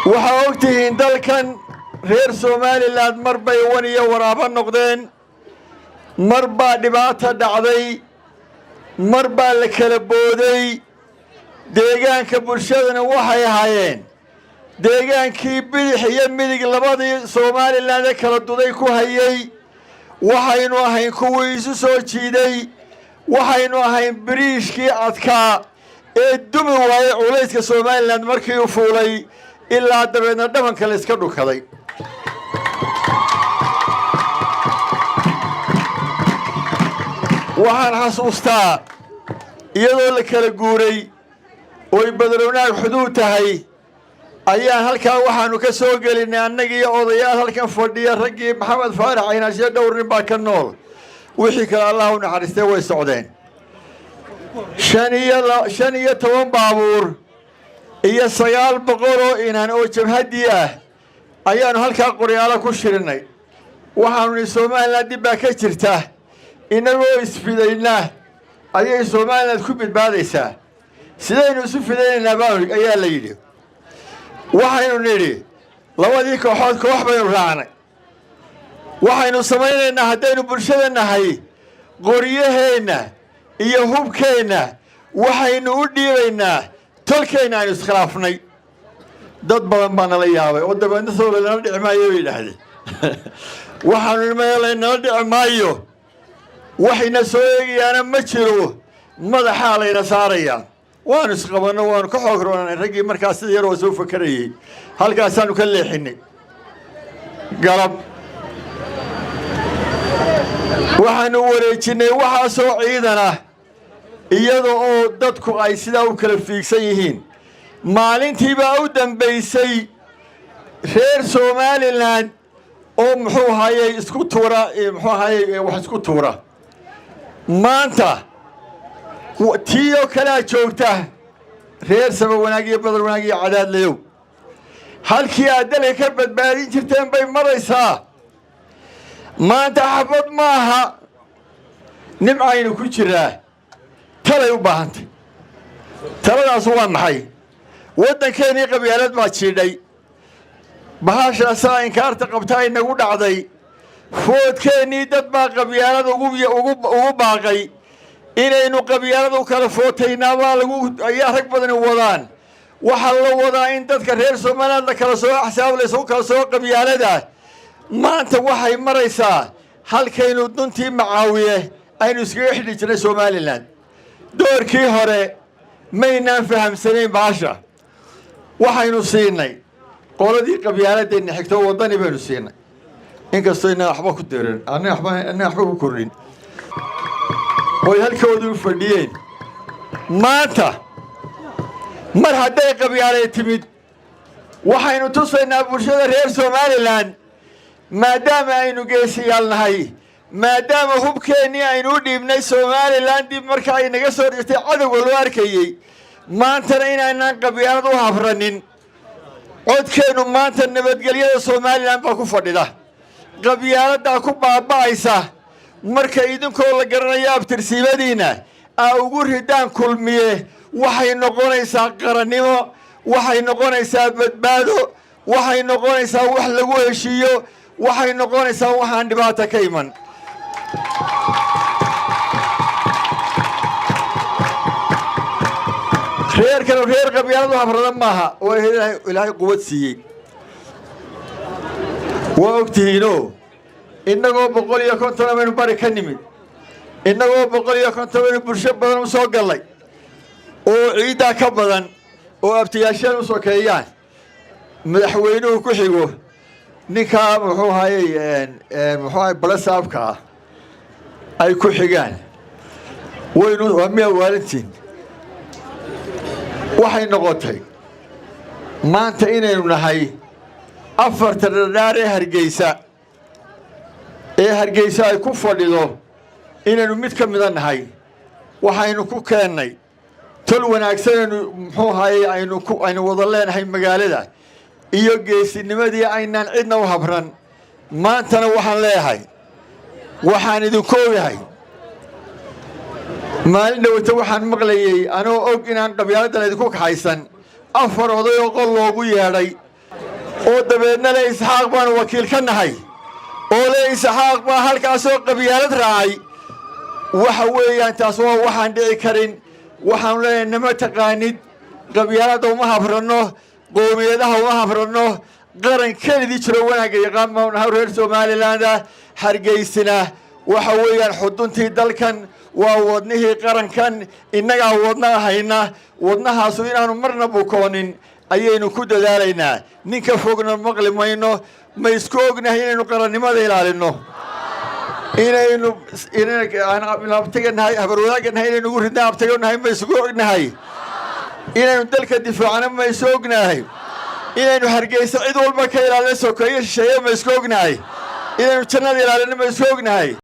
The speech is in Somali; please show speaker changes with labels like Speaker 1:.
Speaker 1: وحاوقتهن دالكن غير سومالي لاد مربا يوانيا ورابا نقدين مربا دباتا دعضي مربا لكالبودي ديغان كبرشادنا وحي هايين ديغان كي بيح يميدك لبادي سومالي لاد كالدودي كو هايي وحينو هاين كويسو سو جيدي وحينو هاين بريشكي أدكا الدمي واي عليسك سومالي لاد مركي يفولي إلا دبنا دمن كاليسكا كذي waxaan xasuustaa iyadoo la kala guuray oo badroonaa xuduud tahay ayaan halkaa waxaanu ka soo gelinay annagii odayaal halkan fadhiya raggii maxamed faarax aynaashe dhowr nin baa ka nool wixii kale allah u naxariistay way socdeen 15 baabuur iyo 900 oo inaan oo jabhadii ah ayaanu halkaa qoryaalo ku shirinay waxaanu Soomaaliland dib ka jirtaa inagoo isfidayna ayay Soomaaliland ku badbaadaysaa sidaynu isu fidaynaa baa ayaa la yiri waxaynu niri labadii kooxood koox baynu raacnay waxaynu samaynaynaa haddaynu bulshada nahay qoryaheena iyo hubkeena waxaynu u dhiibaynaa tolkeena aynu iskhilaafnay dad badan baa nala yaabay oo dabadna soo lana dhicmaayo yiraahdeen waxaanu nimaynaa dhicmaayo waxayna soo eegayaan ma jiro madaxa layna saaraya waan isqabano waan ka xoog roonay ragii markaas sida yar oo soo fakarayay halkaas aanu ka leexinay galab waxaanu wareejinay waxa soo ciidana iyadoo oo dadku ay sida u kala fiigsan yihiin maalintii baa u dambeysay reer Soomaaliland oo muxuu hayay isku tuura muxuu hayay wax isku tuura maanta tiyo kala joogta reer saba wanaag iyo badal wanaag iyo cadaad leeyo halkii aad dalay ka badbaadin jirteen bay maraysaa maanta xabad maaha nimcaynu ku jiraa talay u baahantay taladaas waa maxay waddankeennii qabyaalad baa jiidhay bahashaas inkaarta qabta inagu dhacday foodkeennii dad baa qabyaalada ugu baaqay inaynu qabyaalada u kala footaynaa baa ayaa rag badan wadaan waxa la wadaa in dadka reer Soomaaliland la kala soo xisaabayso u kala soo qabyaalada maanta waxay maraysaa halkaynu duntii Macaawiye aynu iskaga xidhi jirnay Soomaaliland doorkii hore maynaan fahamsanayn baasha waxaynu siinay qoladii qabyaaladeenna xigto wadani baynu siinay inkastoo inaan waxba ku dirin anna waxba ku korin oo halkoodu fadhiyeen maanta mar hadday qabyaalay timid waxaynu tusaynaa bulshada reer Soomaaliland maadaama aynu geesiyaal nahay maadaama hubkeennii aynu u dhiibnay Soomaaliland dib marka ay naga soo dhigtay cadowga loo arkayay maantana inaanaan qabyaalad u habranin codkeenu maanta nabadgelyada Soomaaliland baa ku fadhida qabyaalada ku baaba'aysa marka idinkoo la garanayo abtirsiibadiina ugu ridaan kulmiye waxay noqonaysaa qarannimo waxay noqonaysaa badbaado waxay noqonaysaa wax lagu heshiiyo waxay noqonaysaa waxaan dhibaato ka iman reer qabyaaladu habrada maaha oo ilaahay quwad siiyey وقتهينو إنه بقول يا كنت أنا من بركني إنه بقول يا كنت من برشة بدن مسوق الله وعيدا كبدن وابتياشان مسوقيان مدحوينه كحيوه نكام محو هاي بلس أبكا أي كحيان وينو ومية والدين وحي نقطي ما أنت إنه نهاي أفرت الدار هرجيسا يكفر له إن نمت كم ذن هاي وحينكو كأني تلونا أكثر محو هاي عينو وضلنا هاي مقالة يجيس النمدي عيننا عدنا وهبرن ما تنوحن له هاي وحان ذكوي هاي ما لنا وتوحن مغلي أنا أوجنا قبيلة ذكوك حيسن أفر وضيق الله ويا oo dabeedna le Isxaaq baan wakiil ka nahay oo le Isxaaq baa halkaasoo qabyaalad raacay waxa weeyaan taas waa waxaan dhici karin waxaan leenahay nama taqaanid qabyaalada uma habrano qoomiyadaha uma habrano qaran keenidii jiro wanaagga yaqaan ma reer Somaliland Hargeysina waxa weeyaan xuduntii dalkan waa wadnihii qarankan innaga wadnaha hayna wadnahaas inaanu marna bukoonin ayaynu ku dadaalaynaa ninka fogna maqli mayno ma isku ognahay inaynu qarannimada ilaalino inaynu abtaganahay habarwadaaganahay inaynu ugu ridnaa abtaganahay ma isku ognahay inaynu dalka difaacana ma isku ognahay inaynu Hargeysa cid walba ka ilaalino sokeeye shisheeye ma isku ognahay inaynu jannada ilaalino ma isku ognahay